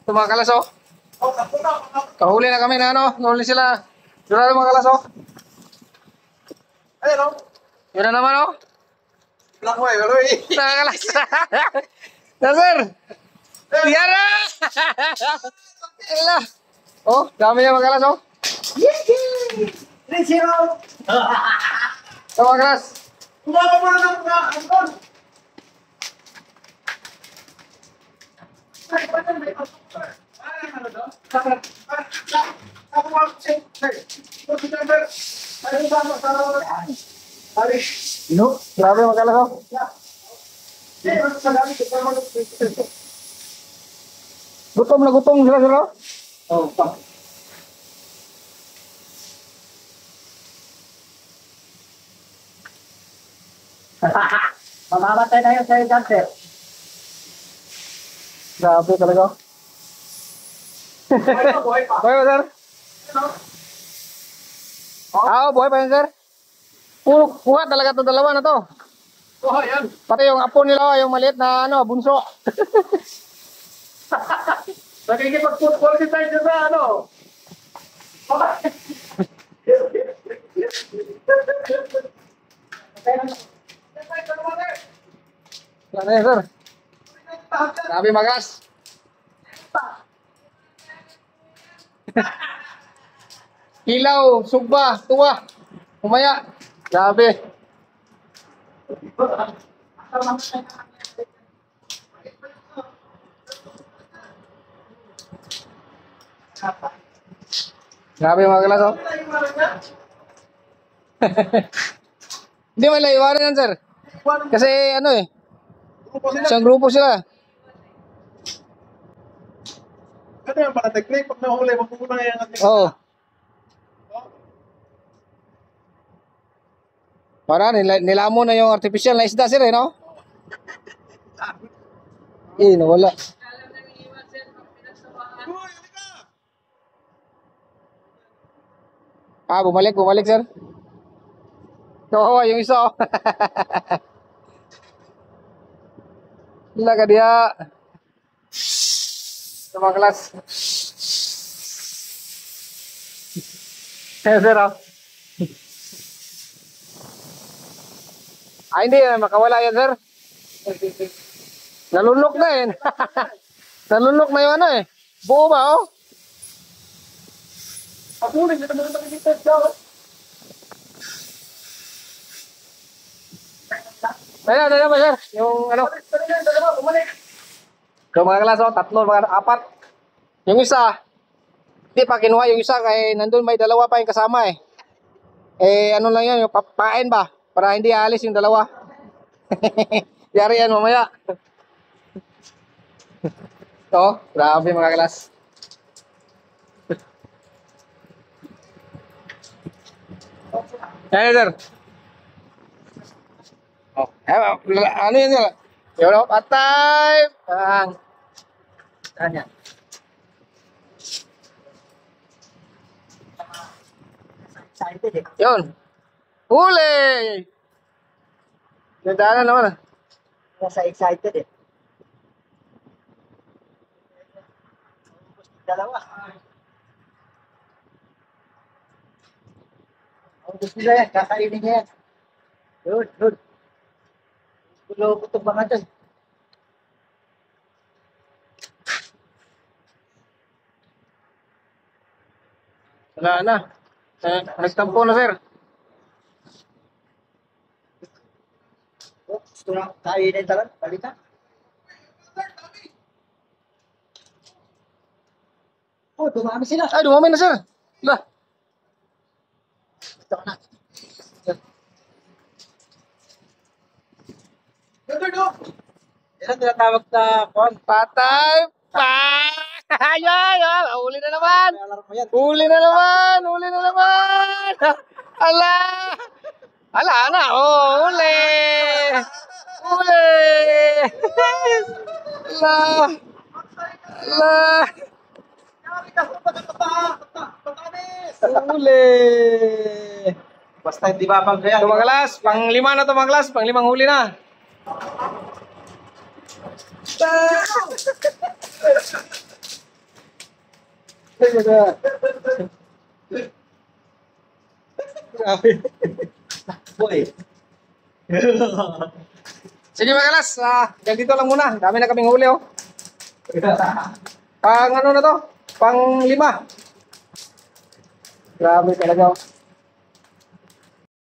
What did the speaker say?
Ito mga kalas, oh. Kahuli na kami na ano. Nahuli sila. Yun na mga kalas, oh. Ayun, no? Yun na naman, oh. Black boy, galoy. Mga kalas. Na, sir. Yan na. Ila. Oh, dami niya mga kalas, oh. 3-0. Ito mga kalas. Kumaka mo na ng Anton. No, grabe mga kalas, oh. Gutom na gutom sila, sir, oh. Oh, pa. Mamamatay na yun sa'yo dyan, sir. Grabe talaga. Buhay pa. Buhay ba, sir? Oo, buhay pa yun, sir. Kuha talaga ito dalawa na to. Oh, yan. Pati yung apo nila, yung maliit na ano, bunso. Nakikipag-football si tayo sa ano. Wala na yun, sir. Grabe magas. Ilaw, sugba, tuwa. Umaya. Grabe. Grabe mga kalas, oh. Hindi man laiwanan yan, sir. Kasi ano eh, isang grupo sila. Ano yan pala, technique? Pag nahuli, magpupunang yan ang technique. Oo. Para nilamon na yung artificial na isda, sir, eh, no? Nawala. Bumalik, sir. Oo, yung isa, oh. Wala ka diya. Sa mga kelas. Sir, oh. Hindi, makawala yan, sir. Nalunok na, eh. Nalunok na yung ano, eh. Buo ba, oh? Papunin, dito mo naman dito daw. Ayun ba, sir? Yung ano? Yung mga kelas, oh, 3, mga 4. Yung isa, hindi pa kinuha yung isa kaya nandun may dalawa pa yung kasama, eh. Ano lang yan, yung papain ba? Para hindi alis yung dalawa. Yari yan mamaya. Oh, grabe mga kelas. Ayan, sir. Oh, ano yan, sir? Yun, patay. Tanya. Excited eh. Yun. Huli! Nandaanan naman, ah. Nasa excited eh. Dalawa. Ang gusto nila yan, kakainin niya yan. Good. Gulo ko itong mga dyan. Wala na. Nagtampo na, sir. Gusto na kainin talaga. Balita. Oh, dumami sila. Ay, dumami na, sir. Wala. Gusto ko na. Yan ang tinatawag na kwan. Patay. Ay, huli na naman. May alarm mo yan. Huli na naman. Ala. Ala na. Oh, huli. Ala. Huli. Basta hindi babang kaya. Ito mga kelas, pang-5 na ito mga kelas, pang-5 huli na. Boy. Sige mga kalas, dito lang muna. Dami na kaming huli oh. Pang ano na to? Pang 5. Grabe talaga oh.